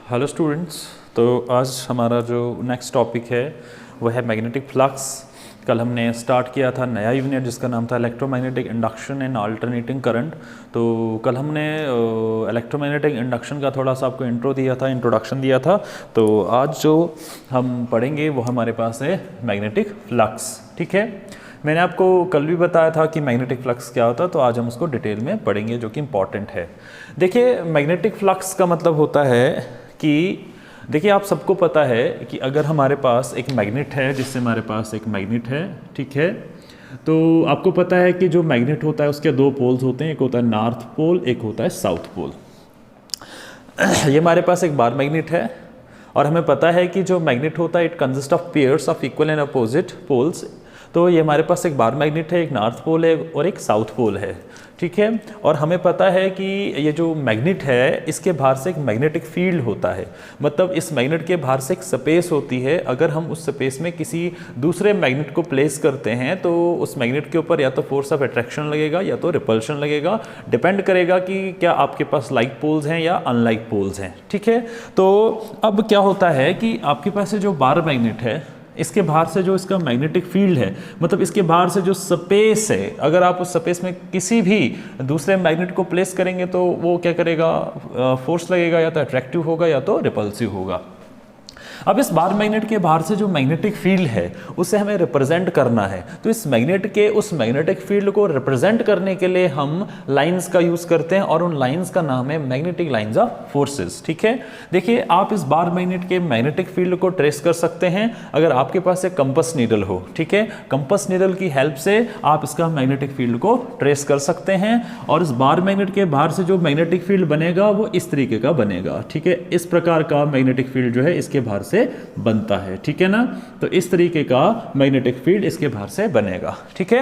Hello students. तो आज हमारा जो नेक्स्ट टॉपिक है वो है मैग्नेटिक फ्लक्स। कल हमने स्टार्ट किया था नया यूनिट जिसका नाम था electromagnetic induction and alternating current. तो कल हमने इलेक्ट्रोमैग्नेटिक इंडक्शन का थोड़ा सा आपको इंट्रोडक्शन दिया था। तो आज जो हम पढ़ेंगे वो हमारे पास है मैग्नेटिक फ्लक्स। ठीक है, मैंने आपको कल भी बताया था कि मैग्नेटिक फ्लक्स क्या होता है, तो आज हम उसको डिटेल में पढ़ेंगे जो कि इम्पॉर्टेंट है। देखिए, मैग्नेटिक फ्लक्स का मतलब होता है कि देखिए आप सबको पता है कि अगर हमारे पास एक मैग्नेट है, जिससे हमारे पास एक मैग्नेट है, ठीक है, तो आपको पता है कि जो मैग्नेट होता है उसके दो पोल्स होते हैं, एक होता है नॉर्थ पोल, एक होता है साउथ पोल। ये हमारे पास एक बार मैग्नेट है और हमें पता है कि जो मैग्नेट होता है it consist of pairs of equal and opposite poles. तो ये हमारे पास एक बार मैग्नेट है, एक नॉर्थ पोल है और एक साउथ पोल है, ठीक है। और हमें पता है कि ये जो मैग्नेट है इसके बाहर से एक मैग्नेटिक फील्ड होता है, मतलब इस मैग्नेट के बाहर से एक स्पेस होती है। अगर हम उस स्पेस में किसी दूसरे मैग्नेट को प्लेस करते हैं तो उस मैग्नेट के ऊपर या तो फोर्स ऑफ अट्रैक्शन लगेगा या तो रिपल्शन लगेगा, डिपेंड करेगा कि क्या आपके पास लाइक पोल्स हैं या अनलाइक पोल्स हैं, ठीक है। तो अब क्या होता है कि आपके पास जो बार मैग्नेट है इसके बाहर से जो इसका मैग्नेटिक फील्ड है, मतलब इसके बाहर से जो स्पेस है, अगर आप उस स्पेस में किसी भी दूसरे मैग्नेट को प्लेस करेंगे तो वो क्या करेगा, फोर्स लगेगा, या तो अट्रैक्टिव होगा या तो रिपल्सिव होगा। अब इस बार मैग्नेट के बाहर से जो मैग्नेटिक फील्ड है उसे हमें रिप्रेजेंट करना है। तो इस मैग्नेट के उस मैग्नेटिक फील्ड को रिप्रेजेंट करने के लिए हम लाइंस का यूज करते हैं और उन लाइंस का नाम है मैग्नेटिक लाइंस ऑफ फोर्सेस, ठीक है। देखिए, आप इस बार मैग्नेट के मैग्नेटिक फील्ड को ट्रेस कर सकते हैं अगर आपके पास एक कंपास नीडल हो, ठीक है। कंपास नीडल की हेल्प से आप इसका मैग्नेटिक फील्ड को ट्रेस कर सकते हैं और इस बार मैग्नेट के बाहर से जो मैग्नेटिक फील्ड बनेगा वो इस तरीके का बनेगा, ठीक है। इस प्रकार का मैग्नेटिक फील्ड जो है इसके बाहर से बनता है, ठीक है ना। तो इस तरीके का मैग्नेटिक फील्ड इसके बाहर से बनेगा, ठीक है।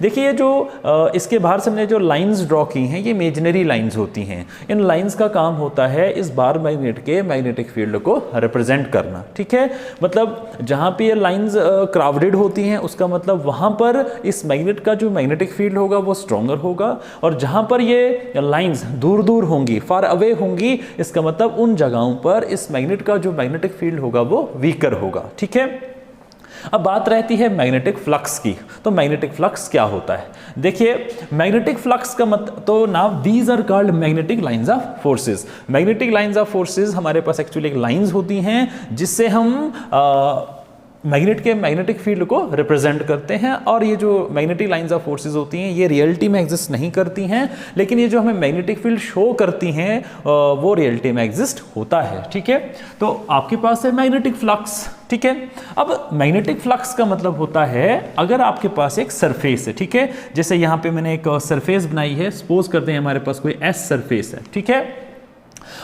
देखिए, जो इसके बाहर से हमने जो लाइंस ड्रॉ की हैं ये इमेजिनरी लाइंस होती हैं। इन लाइंस का काम होता है इस बार मैग्नेट के मैग्नेटिक फील्ड को रिप्रेजेंट करना, ठीक है। मतलब जहां पे ये लाइंस क्राउडेड होती हैं उसका मतलब वहां पर इस मैग्नेट का जो मैग्नेटिक फील्ड होगा वो स्ट्रॉन्गर होगा, और जहां पर ये लाइंस दूर दूर होंगी, फार अवे होंगी, इसका मतलब उन जगहों पर इस मैग्नेट का जो मैग्नेटिक फील्ड होगा वो वीकर होगा, ठीक है। अब बात रहती है मैग्नेटिक फ्लक्स की। तो मैग्नेटिक फ्लक्स क्या होता है? देखिए, मैग्नेटिक फ्लक्स का मतलब तो now these are called magnetic lines of forces. Magnetic lines of forces हमारे पास एक्चुअली एक लाइंस होती हैं जिससे हम मैग्नेट के मैग्नेटिक फील्ड को रिप्रेजेंट करते हैं। और ये जो मैग्नेटिक लाइंस ऑफ फोर्सेस होती हैं ये रियलिटी में एग्जिस्ट नहीं करती हैं, लेकिन ये जो हमें मैग्नेटिक फील्ड शो करती हैं वो रियलिटी में एग्जिस्ट होता है, ठीक है। तो आपके पास है मैग्नेटिक फ्लक्स, ठीक है। अब मैग्नेटिक फ्लक्स का मतलब होता है अगर आपके पास एक सरफेस है, ठीक है, जैसे यहाँ पे मैंने एक सरफेस बनाई है, सपोज करते हैं हमारे पास कोई एस सरफेस है, ठीक है,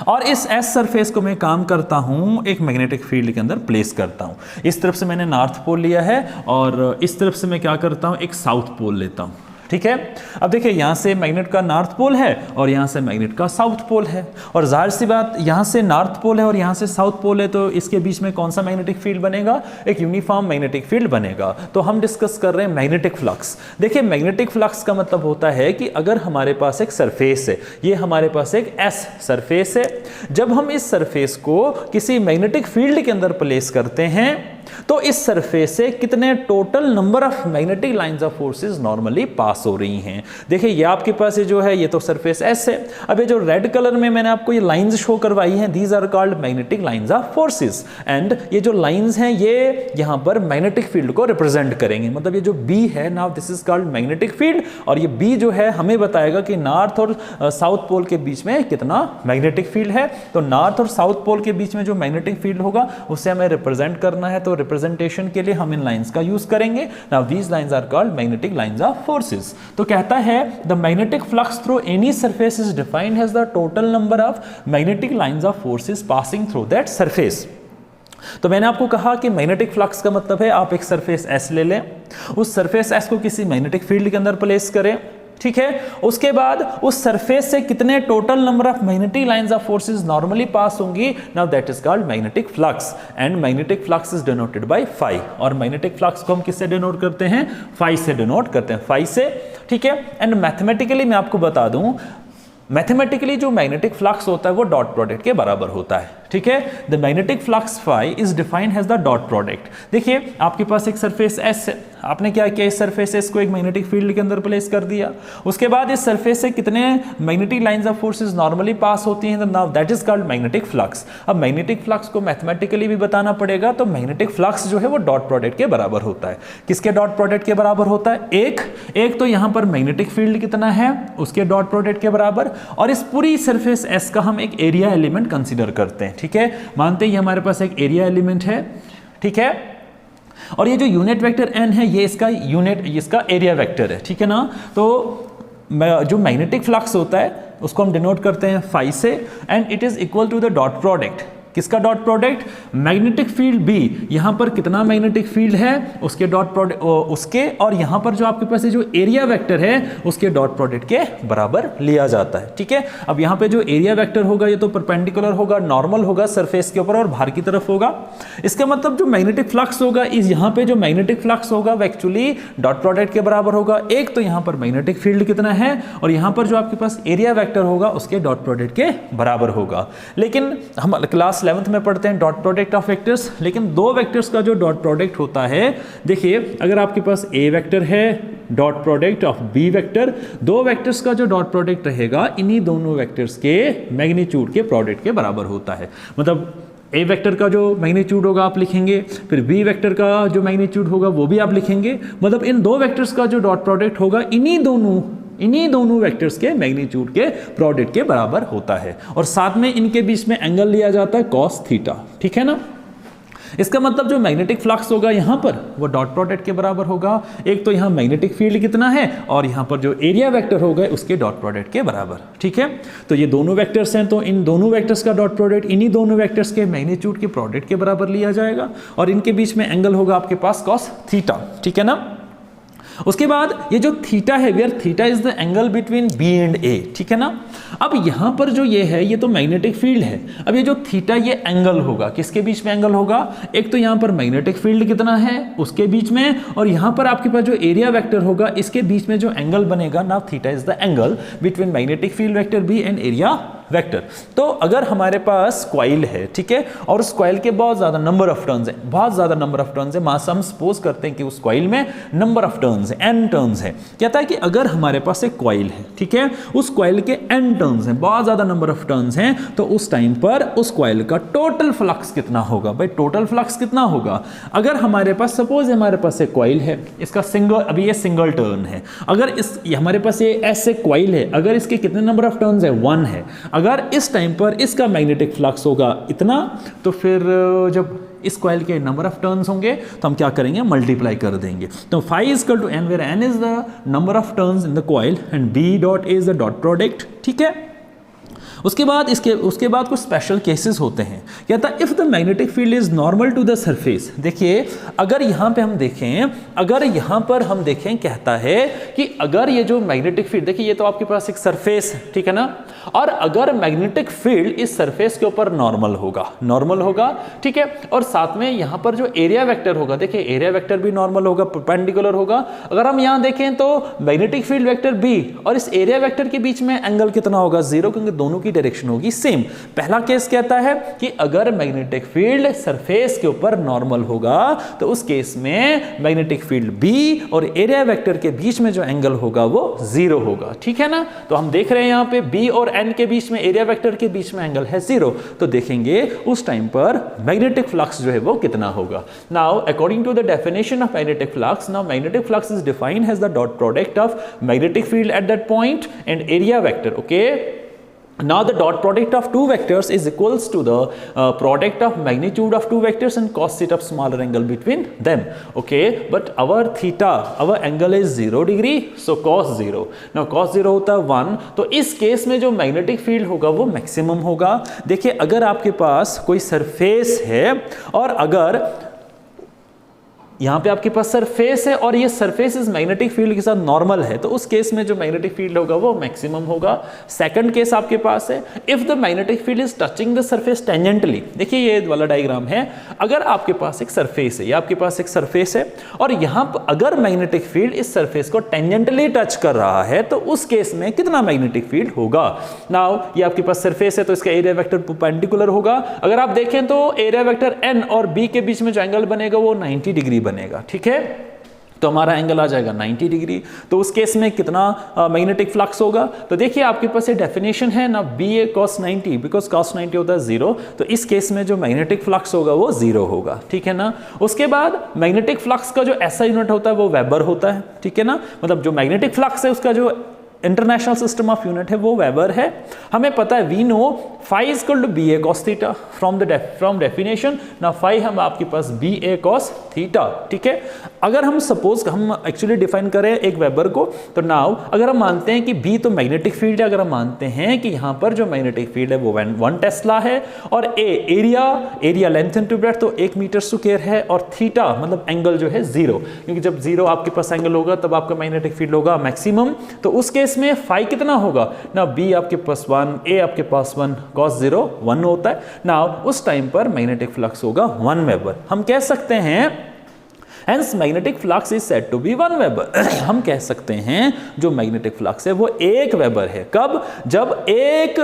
और इस एस सरफेस को मैं काम करता हूं एक मैग्नेटिक फील्ड के अंदर प्लेस करता हूं। इस तरफ से मैंने नॉर्थ पोल लिया है और इस तरफ से मैं क्या करता हूं, एक साउथ पोल लेता हूं, ठीक है। अब देखिए, यहां से मैग्नेट का नॉर्थ पोल है और यहां से मैग्नेट का साउथ पोल है, और जाहिर सी बात यहां से नॉर्थ पोल है और यहां से साउथ पोल है, तो इसके बीच में कौन सा मैग्नेटिक फील्ड बनेगा, एक यूनिफॉर्म मैग्नेटिक फील्ड बनेगा। तो हम डिस्कस कर रहे हैं मैग्नेटिक फ्लक्स। देखिए, मैग्नेटिक फ्लक्स का मतलब होता है कि अगर हमारे पास एक सरफेस है, ये हमारे पास एक एस सरफेस है, जब हम इस सरफेस को किसी मैग्नेटिक फील्ड के अंदर प्लेस करते हैं तो इस सरफेस से कितने total number of magnetic lines of forces normally pass हो रही हैं। देखिए, ये आपके पास ये जो है ये तो सरफेस एस है। अब ये जो रेड कलर में मैंने आपको ये लाइंस शो करवाई हैं, these are called magnetic lines of forces, and ये जो लाइंस हैं ये यहां पर मैग्नेटिक फील्ड को रिप्रेजेंट करेंगे। मतलब ये जो बी है, now this is called magnetic field, और ये बी जो है हमें बताएगा कि नॉर्थ और साउथ पोल के बीच में कितना मैग्नेटिक फील्ड है। तो नॉर्थ और साउथ पोल के बीच में जो मैग्नेटिक फील्ड होगा उसे हमें रिप्रेजेंट करना है, तो रिप्रेजेंटेशन के लिए हम इन लाइंस का यूज करेंगे। Now these lines are called magnetic lines of forces. तो कहता है the magnetic flux through any surface is defined as the total number of magnetic lines of forces passing through that surface. तो मैंने आपको कहा कि magnetic flux का मतलब है आप एक सरफेस एस ले लें, उस सरफेस एस को किसी मैग्नेटिक फील्ड के अंदर प्लेस करें, ठीक है। उसके बाद उस सरफेस से कितने total number of magnetic lines of forces normally pass होंगी, now that is called magnetic flux, and magnetic flux is denoted by phi. और मैग्नेटिक फ्लक्स को हम किससे डिनोट करते हैं, फाई से डिनोट करते हैं, फाई से, ठीक है। एंड मैथमेटिकली मैं आपको बता दूं, मैथमेटिकली जो मैग्नेटिक फ्लक्स होता है वो डॉट प्रोडक्ट के बराबर होता है, ठीक है। The magnetic flux phi is defined as the dot product. देखिए आपके पास एक सरफेस एस है, आपने क्या किया, इस सरफेस एस को एक मैग्नेटिक फील्ड के अंदर प्लेस कर दिया, उसके बाद इस सरफेस से कितने magnetic lines of forces normally pass होती हैं, now that is called magnetic flux. अब मैग्नेटिक फ्लक्स को मैथमेटिकली भी बताना पड़ेगा, तो मैग्नेटिक फ्लक्स जो है वो डॉट प्रोडक्ट के बराबर होता है। किसके डॉट प्रोडक्ट के बराबर होता है? एक तो यहां पर मैग्नेटिक फील्ड कितना है उसके डॉट प्रोडक्ट के बराबर, और इस पूरी सरफेस एस का हम एक एरिया एलिमेंट कंसीडर करते हैं, ठीक है। मानते हैं हमारे पास एक एरिया एलिमेंट है, ठीक है, और ये जो यूनिट वेक्टर n है ये इसका एरिया वेक्टर है, ठीक है ना। तो जो मैग्नेटिक फ्लक्स होता है उसको हम डिनोट करते हैं फाई से, and it is equal to the dot product. किसका dot product? Magnetic field B, यहां पर कितना मैग्नेटिक फील्ड है उसके डॉट प्रोडक्ट उसके, और यहां पर जो आपके पास जो एरिया वेक्टर है उसके डॉट प्रोडक्ट के बराबर लिया जाता है, ठीक है। अब यहां पे जो एरिया वेक्टर होगा ये तो परपेंडिकुलर होगा, नॉर्मल होगा सरफेस के ऊपर और बाहर की तरफ होगा। इसका मतलब जो मैग्नेटिक फ्लक्स होगा इस यहां पे जो मैग्नेटिक फ्लक्स होगा वो एक्चुअली डॉट प्रोडक्ट के बराबर होगा। एक तो यहां पर मैग्नेटिक फील्ड कितना है और यहां पर जो आपके पास एरिया वेक्टर होगा उसके डॉट प्रोडक्ट के बराबर होगा। लेकिन हम क्लास 11th में पढ़ते हैं डॉट प्रोडक्ट ऑफ वेक्टर्स, लेकिन दो वेक्टर्स का जो डॉट प्रोडक्ट होता है, देखिए अगर आपके पास ए वेक्टर है dot product of B vector, दो वेक्टर्स का जो डॉट प्रोडक्ट रहेगा इन्हीं दोनों वेक्टर्स के मैग्नीट्यूड के प्रोडक्ट के बराबर होता है। मतलब ए वेक्टर का जो मैग्नीट्यूड होगा आप लिखेंगे, फिर बी वेक्टर का जो मैग्नीट्यूड होगा वो भी आप लिखेंगे। मतलब इन दो वेक्टर्स का जो डॉट प्रोडक्ट होगा इन्हीं दोनों वेक्टर्स के मैग्नीट्यूड के प्रोडक्ट के बराबर होता है, और साथ में इनके बीच में एंगल लिया जाता है कॉस थीटा, ठीक है ना। इसका मतलब जो मैग्नेटिक फ्लक्स होगा यहां पर वो डॉट प्रोडक्ट के बराबर होगा। एक तो यहां मैग्नेटिक फील्ड कितना है और यहां पर जो एरिया वेक्टर होगा उसके डॉट प्रोडक्ट के बराबर, ठीक है। तो ये दोनों वेक्टर्स हैं, तो इन दोनों वेक्टर्स का डॉट प्रोडक्ट इन्हीं दोनों वेक्टर्स के मैग्नीट्यूड के प्रोडक्ट के बराबर लिया जाएगा, और इनके बीच में एंगल होगा आपके पास कॉस थीटा, ठीक है ना। उसके बाद ये जो थीटा है, where theta is the angle between B and A, ठीक है ना। अब यहां पर जो ये है ये तो मैग्नेटिक फील्ड है, अब ये जो थीटा ये एंगल होगा, किसके बीच में एंगल होगा? एक तो यहां पर मैग्नेटिक फील्ड कितना है उसके बीच में, और यहां पर आपके पास जो एरिया वेक्टर होगा इसके बीच में जो एंगल बनेगा ना, theta is the angle between magnetic field vector B and area vector. तो अगर हमारे पास कॉइल है, ठीक है, और उस कॉइल के बहुत ज्यादा नंबर ऑफ टर्न्स है, बहुत ज्यादा नंबर ऑफ टर्न्स है, मास हम सपोज करते हैं कि उस कॉइल में नंबर ऑफ टर्न्स है, n टर्न्स है। कहता है कि अगर हमारे पास एक कॉइल है, ठीक है, उस कॉइल के n टर्न्स हैं, बहुत ज्यादा नंबर ऑफ टर्न्स हैं, तो उस टाइम पर उस कॉइल का टोटल फ्लक्स कितना होगा? भाई टोटल फ्लक्स कितना होगा? अगर हमारे पास सपोज हमारे पास एक कॉइल है, इसका सिंगल, अभी ये सिंगल टर्न है, अगर हमारे पास ये ऐसे कॉइल है, अगर इसके कितने नंबर ऑफ टर्न्स है? 1 है। अगर इस टाइम पर इसका मैग्नेटिक फ्लक्स होगा इतना, तो फिर जब इस कॉइल के नंबर ऑफ टर्न्स होंगे तो हम क्या करेंगे? मल्टीप्लाई कर देंगे। तो phi is equal to n, where n is the number of turns in the coil and b dot is the dot product, ठीक है। उसके बाद कुछ स्पेशल केसेस होते हैं। कहता है if the magnetic field is normal to the surface. देखिए अगर यहां पे हम देखें, अगर यहां पर हम देखें, कहता है कि अगर ये जो मैग्नेटिक फील्ड, देखिए ये तो आपके पास एक सरफेस है, ठीक है ना, और अगर मैग्नेटिक फील्ड इस सरफेस के ऊपर नॉर्मल होगा, ठीक है, और साथ में यहां पर जो एरिया वेक्टर होगा, देखिए एरिया वेक्टर भी नॉर्मल होगा, परपेंडिकुलर होगा। अगर हम यहां देखें तो मैग्नेटिक फील्ड वेक्टर बी और इस एरिया वेक्टर के बीच में एंगल कितना होगा? 0, क्योंकि दोनों की डायरेक्शन होगी सेम। पहला केस कहता है कि अगर मैग्नेटिक फील्ड सरफेस के ऊपर नॉर्मल होगा तो उस केस में मैग्नेटिक फील्ड B और एरिया वेक्टर के बीच में जो एंगल होगा वो 0 होगा, ठीक है ना। तो हम देख रहे हैं यहां पे B और N के बीच में, एरिया वेक्टर के बीच में एंगल है 0, तो देखेंगे उस टाइम पर मैग्नेटिक फ्लक्स जो है वो कितना होगा। Now according to the definition of magnetic flux, now magnetic flux is defined as the dot product of magnetic field at that point and area vector, okay. Now the dot product of two vectors is equals to the product of magnitude of two vectors and cos theta of smaller angle between them, okay. But our angle is 0 degree, so cos 0. Now cos 0 होता है 1, तो इस case में जो magnetic field होगा वो maximum होगा। देखिए अगर आपके पास कोई सरफेस है और अगर यहाँ पे आपके पास सरफेस है और ये सरफेस इस मैग्नेटिक फील्ड के साथ नॉर्मल है, तो उस केस में जो मैग्नेटिक फील्ड होगा वो मैक्सिमम होगा। सेकंड केस आपके पास है, if the magnetic field is touching the surface tangentially. देखिए ये वाला डायग्राम है, अगर आपके पास एक सरफेस है, या आपके पास एक सरफेस है और यहाँ पर अगर मैग्नेटिक फील्ड इस सरफेस को टेंजेंटली टच कर रहा है तो उस केस में कितना मैग्नेटिक फील्ड होगा। नाउ ये आपके पास सरफेस है तो इसका एरिया वेक्टर परपेंडिकुलर होगा। अगर आप देखें तो एरिया वेक्टर n और b के बीच में जो एंगल बनेगा वो 90 डिग्री बनेगा, ठीक है। तो हमारा एंगल आ जाएगा 90 डिग्री। तो उस केस में कितना मैग्नेटिक फ्लक्स होगा, तो देखिए आपके पास ये डेफिनेशन है ना, B A cos 90, because cos 90 होता है 0, तो इस केस में जो मैग्नेटिक फ्लक्स होगा वो 0 होगा, ठीक है ना। उसके बाद मैग्नेटिक फ्लक्स का जो ऐसा यूनिट होता है वो वेबर होता है, ठीक है ना। मतलब जो मैग्नेटिक फ्लक्स है उसका जो इंटरनेशनल सिस्टम ऑफ यूनिट है वो वेबर है। हमें पता है we know phi is equal to B A cos theta from definition no, phi हम आपके पास बी ए कॉस थीटा, ठीक है। अगर हम सपोज हम एक्चुअली डिफाइन करें एक वेबर को, तो नाउ अगर हम मानते हैं कि बी तो मैग्नेटिक फील्ड है, अगर हम मानते हैं कि यहाँ पर जो मैग्नेटिक फील्ड है वो 1 टेस्ला है और ए एरिया लेंथ इनटू ब्रेड्थ तो 1 मीटर स्क्वायर है और थीटा मतलब एंगल जो है 0, क्योंकि जब 0 आपके पास एंगल होगा तब आपका मैग्नेटिक फील्ड होगा मैक्सिमम। तो उस केस में फाई कितना होगा ना, बी आपके पास 1, ए आपके पास 1, cos 0 1 होता है ना। उस टाइम पर मैग्नेटिक फ्लक्स होगा 1 वेबर। हम कह सकते हैं Hence magnetic flux is said to be 1 weber. हम कह सकते हैं जो मैग्नेटिक फ्लक्स है वो 1 वेबर है। कब? जब एक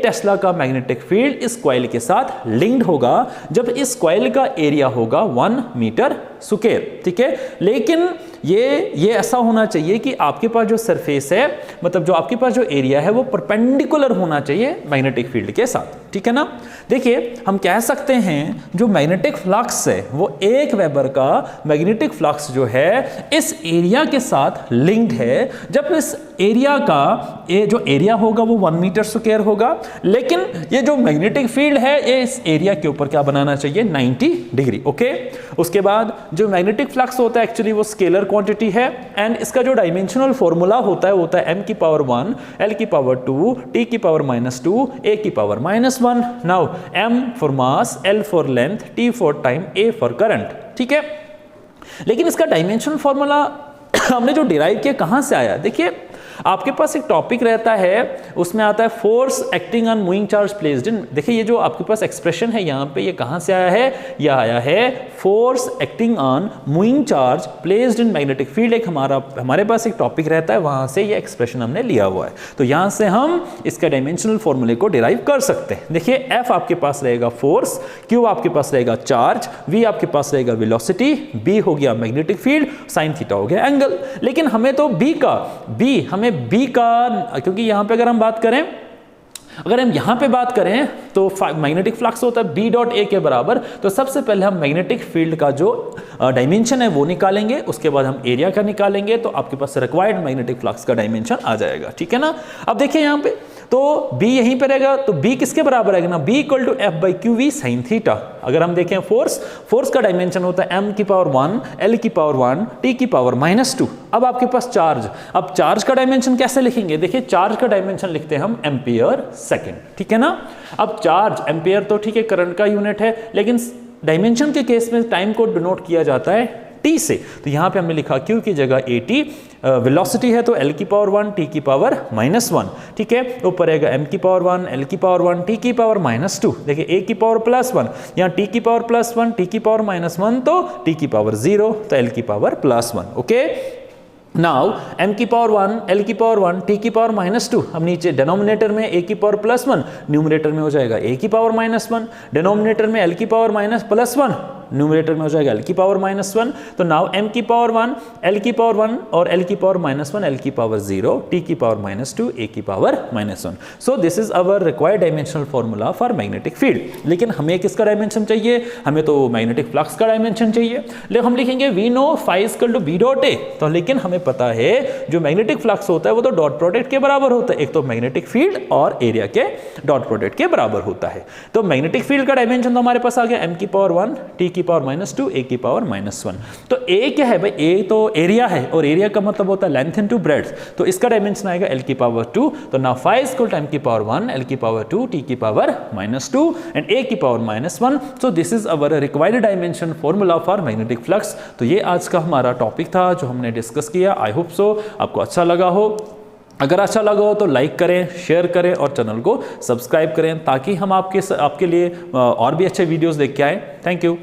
टेस्ला का मैग्नेटिक फील्ड इस कॉइल के साथ लिंक्ड होगा, जब इस कॉइल का एरिया होगा 1 मीटर स्क्वायर, ठीक है। लेकिन ये ऐसा होना चाहिए कि आपके पास जो सरफेस है, मतलब जो आपके पास जो एरिया है वो परपेंडिकुलर होना चाहिए मैग्नेटिक फील्ड के साथ, ठीक है ना। देखिए हम कह सकते हैं जो मैग्नेटिक फ्लक्स है वो 1 वेबर का मैग्नेटिक फ्लक्स जो है इस एरिया के साथ लिंक्ड है। जब इस एरिया का जो एरिया होगा वो 1 मीटर स्क्वायर होगा, लेकिन ये जो मैग्नेटिक फील्ड है ये इस एरिया के ऊपर क्या बनाना चाहिए, 90 डिग्री, ओके। उसके बाद जो मैग्नेटिक फ्लक्स होता है एक्चुअली वो स्केलर क्वांटिटी है एंड इसका जो डायमेंशनल फॉर्मूला होता है m की पावर 1, l की पावर 2, t की पावर -2, a की power -1। Now m for mass, l for length, t for time, a for current, ठीक है। लेकिन इसका डायमेंशनल फॉर्मूला हमने जो डिराइव किया कहां से आया, देखिए आपके पास एक टॉपिक रहता है उसमें आता है force acting on moving charge placed in. देखिए ये जो आपके पास एक्सप्रेशन है यहाँ पे, ये कहाँ से आया है, यह आया है force acting on moving charge placed in magnetic field. एक हमारे पास एक टॉपिक रहता है, वहाँ से ये एक्सप्रेशन हमने लिया हुआ है। तो यहाँ से हम इसका डायमेंशनल फॉर्मूले को डिराइव कर सकते हैं। देखिए F आपके पास रहेगा फोर्स, Q आपके पास रहेगा चार्ज, V आपके पास रहेगा वेलोसिटी, B हो गया मैग्नेटिक फील्ड, साइन थीटा हो गया एंगल। लेकिन हमें तो B का, क्योंकि यहां पे अगर हम बात करें तो मैग्नेटिक फ्लक्स होता है B डॉट A के बराबर। तो सबसे पहले हम मैग्नेटिक फील्ड का जो डायमेंशन है वो निकालेंगे, उसके बाद हम एरिया का निकालेंगे, तो आपके पास रिक्वायर्ड मैग्नेटिक फ्लक्स का डायमेंशन आ जाएगा, ठीक है ना। अब देखिए यहाँ पे तो B यहीं पे रहेगा, तो B किसके बराबर रहेगा ना, B equal to F by Q V sine theta. अगर हम देखें फोर्स का डायमेंशन होता है m की पावर 1, l की पावर 1, t की पावर -2। अब आपके पास अब चार्ज का डायमेंशन कैसे लिखेंगे, देखिए चार्ज का डायमेंशन लिखते हैं हम एम्पियर सेकेंड, ठीक है ना। अब चार्ज एम्पियर तो ठीक है करंट का यूनिट है, लेकिन डायमेंशन के केस में टाइम को डिनोट किया जाता है t से। तो यहाँ पे हमने लिखा q की जगह at, वेलोसिटी है तो l की पावर 1, t की पावर -1, ठीक है। ऊपर रहेगा m की पावर 1, l की पावर 1, t की पावर -2। देखिए a की पावर +1, यहाँ t की पावर +1, t की पावर -1 तो t की पावर 0, तो l की पावर +1, ओके। नाउ m की पावर 1, l की पावर 1, t की पावर -2। अब नीचे डिनोमिनेटर में a की पावर +1, न्यूमरेटर में हो जाएगा a की पावर -1, डिनोमिनेटर में l की पावर +1, न्यूमरेटर में हो जाएगा l की पावर -1। तो नाउ m की पावर 1, l की पावर 1 और l की पावर -1, l की पावर 0, t की पावर -2, a की power -1। So this is our required dimensional formula for magnetic field. लेकिन हमें किसका डायमेंशन चाहिए, हमें तो मैग्नेटिक फ्लक्स का डायमेंशन चाहिए। लेकिन हम लिखेंगे we know phi is equal to b dot a। तो लेकिन हमें पता है जो मैग्नेटिक फ्लक्स होता है वो तो डॉट प्रोडक्ट के बराबर होता है, एक तो मैग्नेटिक फील्ड और एरिया के डॉट प्रोडक्ट के बराबर होता है। तो मैग्नेटिक फील्ड का डायमेंशन तो हमारे पास आ गया m की पावर 1, t की पावर -2 ए की पावर -1। तो ए क्या है भाई, ए तो एरिया है और एरिया का मतलब होता है लेंथ इनटू ब्रेड्थ, तो इसका डायमेंशन आएगा l की पावर 2। तो now phi is equal to m की पावर 1 l की पावर 2 t की पावर -2 एंड a की power -1। So this is our required dimension formula for magnetic flux. तो ये आज का हमारा टॉपिक था जो हमने डिस्कस किया। आई होप सो आपको अच्छा लगा हो। अगर अच्छा लगा हो तो लाइक करें, शेयर करें और चैनल को सब्सक्राइब करें ताकि हम आपके लिए और भी अच्छे वीडियोस देख के आए। Thank you.